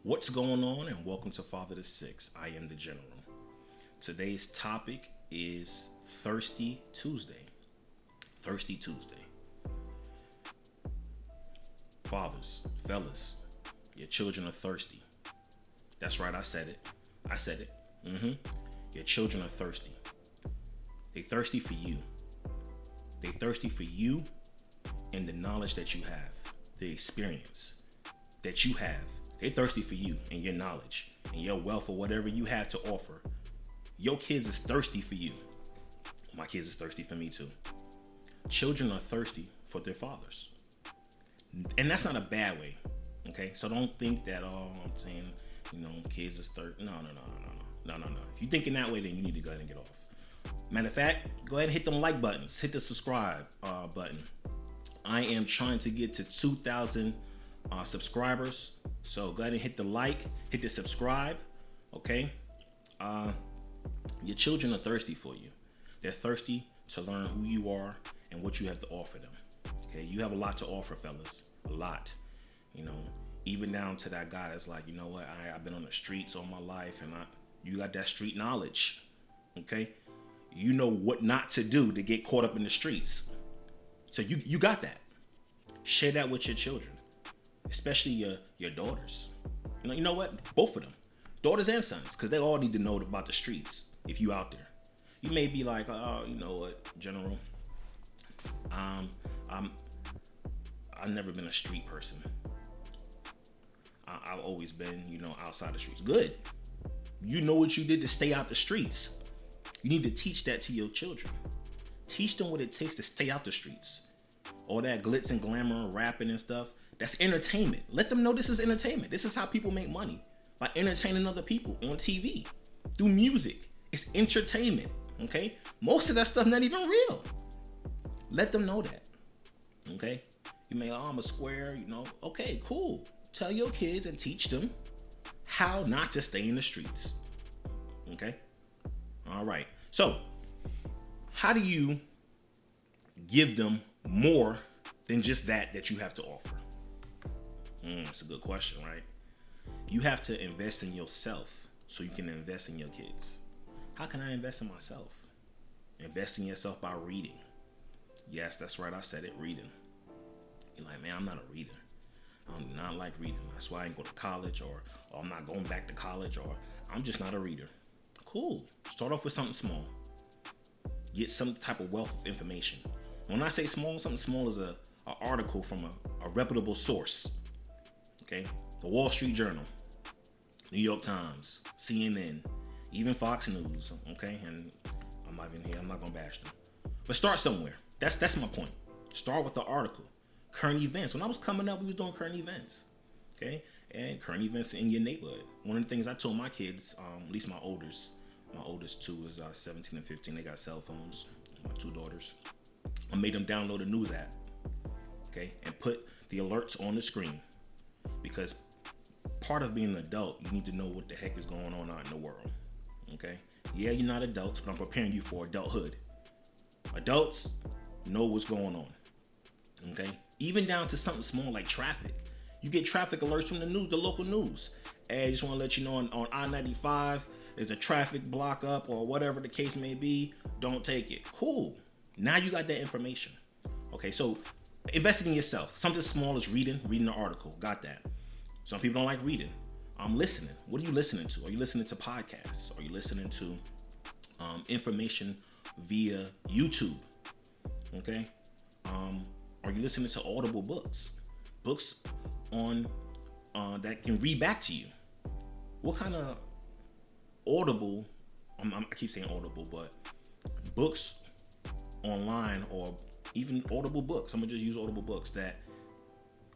What's going on, and welcome to Father to Six. I am the General. Today's topic is Thirsty Tuesday. Thirsty Tuesday. Fathers, fellas, your children are thirsty. That's right, I said it. Your children are thirsty. They thirsty for you. They thirsty for you and the knowledge that you have, the experience that you have. They thirsty for you and your knowledge and your wealth or whatever you have to offer. Your kids is thirsty for you. My kids is thirsty for me too. Children are thirsty for their fathers. And that's not a bad way. Okay? So don't think that, I'm saying, kids is thirsty. No. If you're thinking that way, then you need to go ahead and get off. Matter of fact, go ahead and hit them like buttons. Hit the subscribe button. I am trying to get to 2,000 subscribers. So go ahead and hit the like, hit the subscribe. Okay? Your children are thirsty for you. They're thirsty to learn who you are and what you have to offer them. Okay? You have a lot to offer, fellas. A lot. Even down to that guy that's like, I've been on the streets all my life and you got that street knowledge. Okay? You know what not to do to get caught up in the streets. So you got that. Share that with your children, especially your daughters. You know what? Both of them, daughters and sons, because they all need to know about the streets. If you out there, you may be like, oh, you know what, General? I've never been a street person. I've always been, outside the streets. Good. You know what you did to stay out the streets. You need to teach that to your children. Teach them what it takes to stay out the streets. All that glitz and glamour, rapping and stuff, that's entertainment. Let them know this is entertainment. This is how people make money, by entertaining other people on TV, through music. It's entertainment, okay? Most of that stuff not even real. Let them know that, okay? You may, I'm a square, Okay, cool. Tell your kids and teach them how not to stay in the streets, okay? All right. So, how do you give them more than just that you have to offer? It's a good question, right? You have to invest in yourself so you can invest in your kids. How can I invest in myself? Invest in yourself by reading. Yes, that's right. I said it, reading. You're like, man, I'm not a reader. I do not like reading. That's why I didn't go to college, or I'm not going back to college, or I'm just not a reader. Cool. Start off with something small. Get some type of wealth of information. When I say small, something small is an article from a reputable source. Okay? The Wall Street Journal, New York Times, CNN, even Fox News. Okay? And I'm not even here. I'm not going to bash them. But start somewhere. That's my point. Start with the article. Current events. When I was coming up, we was doing current events. Okay? And current events in your neighborhood. One of the things I told my kids, at least my oldest two is 17 and 15. They got cell phones. My two daughters. I made them download a news app. Okay? And put the alerts on the screen. Because part of being an adult, you need to know what the heck is going on out in the world. Okay? Yeah, you're not adults, but I'm preparing you for adulthood. Adults know what's going on. Okay? Even down to something small like traffic. You get traffic alerts from the news, the local news. Hey, I just want to let you know on I-95, there's a traffic block up or whatever the case may be. Don't take it. Cool. Now you got that information. Okay, so invest in yourself. Something small is reading the article. Got that. Some people don't like reading. I'm listening. What are you listening to? Are you listening to podcasts? Are you listening to information via YouTube? Okay. Are you listening to audible books? Books on that can read back to you. What kind of audible? I keep saying audible, but books online or even audible books. I'm gonna just use audible books.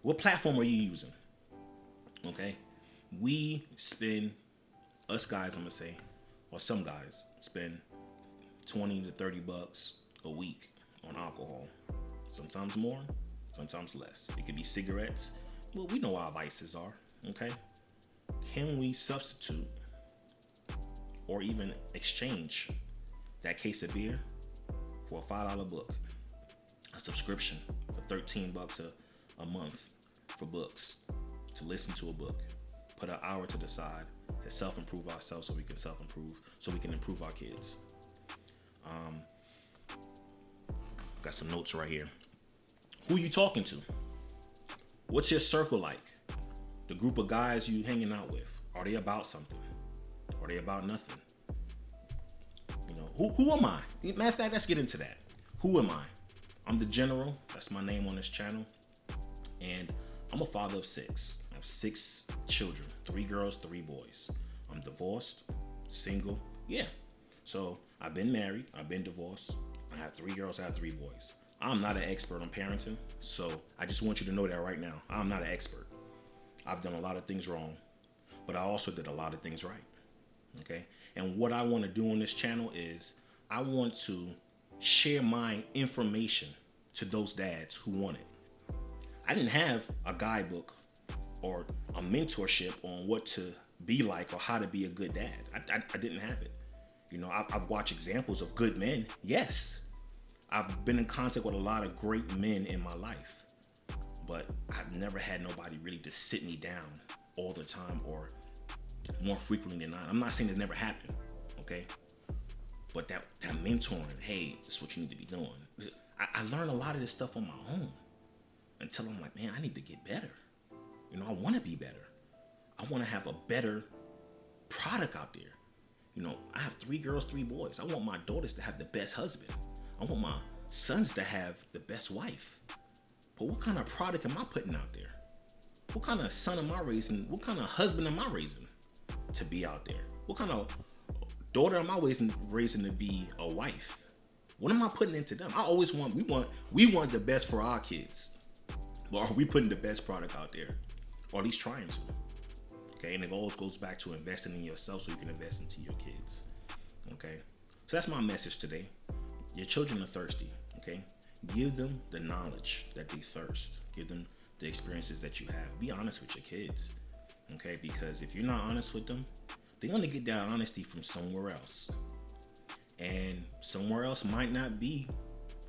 What platform are you using? Okay, we spend, us guys, I'm gonna say, or some guys spend $20 to $30 a week on alcohol. Sometimes more, sometimes less. It could be cigarettes. Well, we know how vices are. Okay, can we substitute or even exchange that case of beer for a $5 book? A subscription for $13 a month for books, to listen to a book, put an hour to the side to self-improve ourselves so we can self-improve, so we can improve our kids. Got some notes right here. Who you talking to? What's your circle like? The group of guys you hanging out with, are they about something? Are they about nothing? You know, who am I? Matter of fact, let's get into that. Who am I? I'm the General. That's my name on this channel. And I'm a father of 6. I have 6 children, 3 girls, 3 boys. I'm divorced, single. Yeah. So I've been married. I've been divorced. I have 3 girls. I have 3 boys. I'm not an expert on parenting. So I just want you to know that right now. I'm not an expert. I've done a lot of things wrong, but I also did a lot of things right. Okay. And what I want to do on this channel is I want to share my information to those dads who want it. I didn't have a guidebook or a mentorship on what to be like or how to be a good dad. I didn't have it. You know, I've watched examples of good men. Yes. I've been in contact with a lot of great men in my life, but I've never had nobody really to sit me down all the time or more frequently than not. I'm not saying it's never happened, okay? But that mentoring, hey, this is what you need to be doing. I learned a lot of this stuff on my own until I'm like, man, I need to get better. You know, I want to be better. I want to have a better product out there. You know, I have 3 girls, 3 boys. I want my daughters to have the best husband. I want my sons to have the best wife. But what kind of product am I putting out there? What kind of son am I raising? What kind of husband am I raising to be out there? What kind of daughter am I raising to be a wife? What am I putting into them? I always want, we want the best for our kids. But are we putting the best product out there? Or at least trying to. Okay, and it always goes back to investing in yourself so you can invest into your kids. Okay, so that's my message today. Your children are thirsty. Okay, give them the knowledge that they thirst. Give them the experiences that you have. Be honest with your kids. Okay, because if you're not honest with them, they're gonna get that honesty from somewhere else. And somewhere else might not be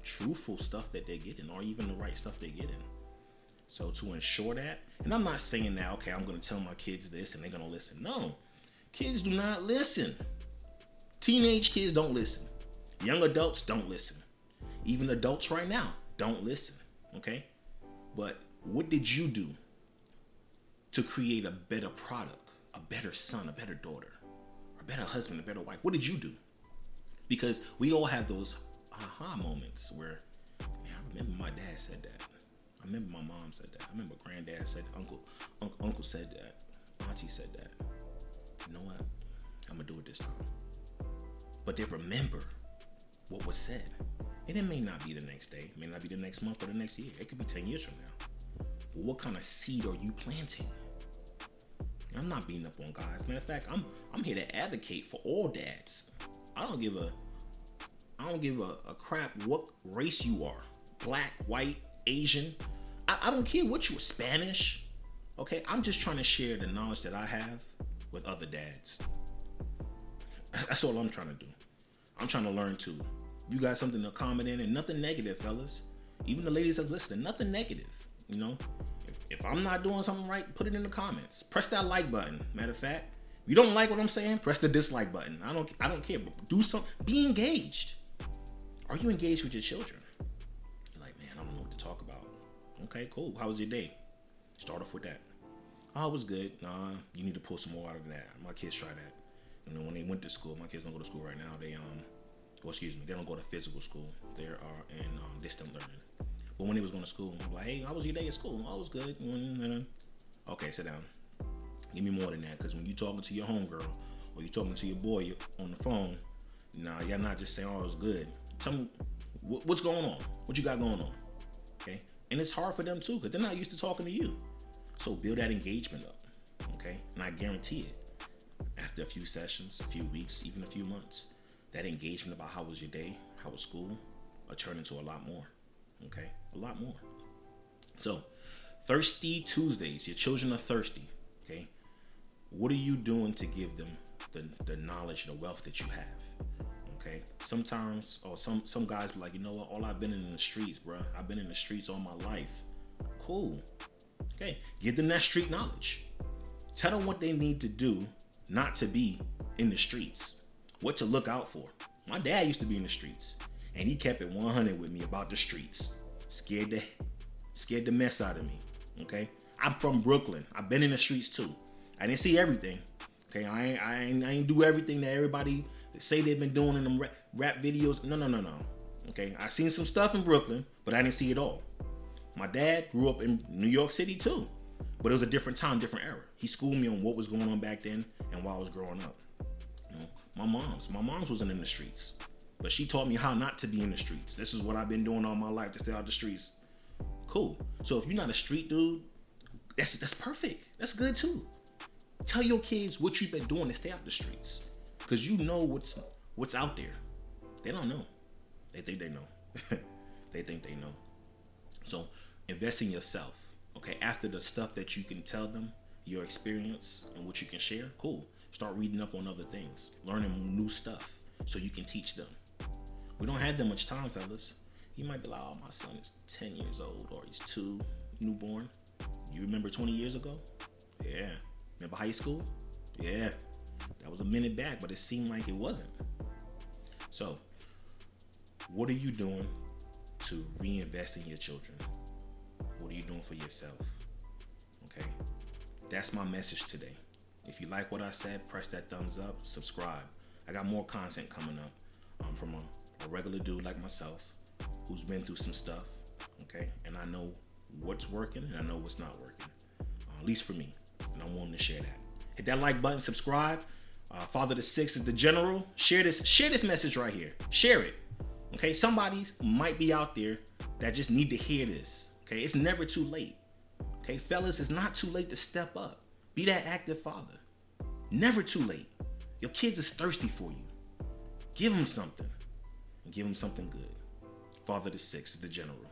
truthful stuff that they're getting or even the right stuff they're getting. So to ensure that, and I'm not saying that, okay, I'm going to tell my kids this and they're going to listen. No, kids do not listen. Teenage kids don't listen. Young adults don't listen. Even adults right now don't listen, okay? But what did you do to create a better product, a better son, a better daughter, a better husband, a better wife? What did you do? Because we all have those aha moments where, man, I remember my dad said that. I remember my mom said that. I remember granddad said that. Uncle said that. Auntie said that. You know what? I'm going to do it this time. But they remember what was said. And it may not be the next day. It may not be the next month or the next year. It could be 10 years from now. But what kind of seed are you planting? And I'm not beating up on guys. Matter of fact, I'm here to advocate for all dads. I don't give a crap what race you are. Black, white, Asian. I don't care what you are, Spanish. Okay, I'm just trying to share the knowledge that I have with other dads. That's all I'm trying to do. I'm trying to learn too. You got something to comment in, and nothing negative, fellas. Even the ladies that's listening, nothing negative. You know, if I'm not doing something right, put it in the comments. Press that like button. Matter of fact, if you don't like what I'm saying, press the dislike button. I don't care. But do something. Be engaged. Are you engaged with your children? You're like, man, I don't know what to talk about. Okay, cool. How was your day? Start off with that. Oh, it was good. Nah, you need to pull some more out of that. My kids try that. You know, when they went to school, my kids don't go to school right now. They they don't go to physical school. They are in distant learning. But when they was going to school, I'm like, hey, how was your day at school? Oh, it was good. Okay, sit down. Give me more than that, because when you talking to your homegirl or you talking to your boy on the phone, nah, you're not just saying, oh, it was good. Tell me what's going on. What you got going on? Okay, and it's hard for them too, because they're not used to talking to you. So build that engagement up. Okay, and I guarantee it. After a few sessions, a few weeks, even a few months, that engagement about how was your day, how was school, will turn into a lot more. Okay, a lot more. So, Thirsty Tuesdays. Your children are thirsty. Okay, what are you doing to give them the knowledge, the wealth that you have? Okay, sometimes, or some guys be like, you know what? All I've been in the streets, bro. I've been in the streets all my life. Cool. Okay, give them that street knowledge. Tell them what they need to do not to be in the streets, what to look out for. My dad used to be in the streets, and he kept it 100 with me about the streets. Scared the mess out of me. Okay, I'm from Brooklyn. I've been in the streets too. I didn't see everything. Okay, I ain't do everything that everybody say they've been doing in them rap videos. No. Okay, I seen some stuff in Brooklyn, but I didn't see it all. My dad grew up in New York City too, but it was a different time, different era. He schooled me on what was going on back then and while I was growing up. You know, my mom's wasn't in the streets, but she taught me how not to be in the streets. This is what I've been doing all my life to stay out the streets. Cool. So if you're not a street dude, that's perfect. That's good too. Tell your kids what you've been doing to stay out the streets, because you know what's out there. They don't know. They think they know. They think they know. So invest in yourself. Okay, after the stuff that you can tell them, your experience and what you can share, cool. Start reading up on other things, learning new stuff so you can teach them. We don't have that much time, fellas. You might be like, oh, my son is 10 years old, or he's 2, newborn. You remember 20 years ago? Yeah. Remember high school? Yeah. That was a minute back, but it seemed like it wasn't. So, what are you doing to reinvest in your children? What are you doing for yourself? Okay, that's my message today. If you like what I said, press that thumbs up, subscribe. I got more content coming up from a regular dude like myself who's been through some stuff, okay? And I know what's working and I know what's not working, at least for me, and I'm willing to share that. Hit that like button, subscribe. Father the Six is the general. Share this message right here. Share it. Okay, somebody might be out there that just need to hear this. Okay, it's never too late. Okay, fellas, it's not too late to step up. Be that active father. Never too late. Your kids is thirsty for you. Give them something. And give them something good. Father the Six is the general.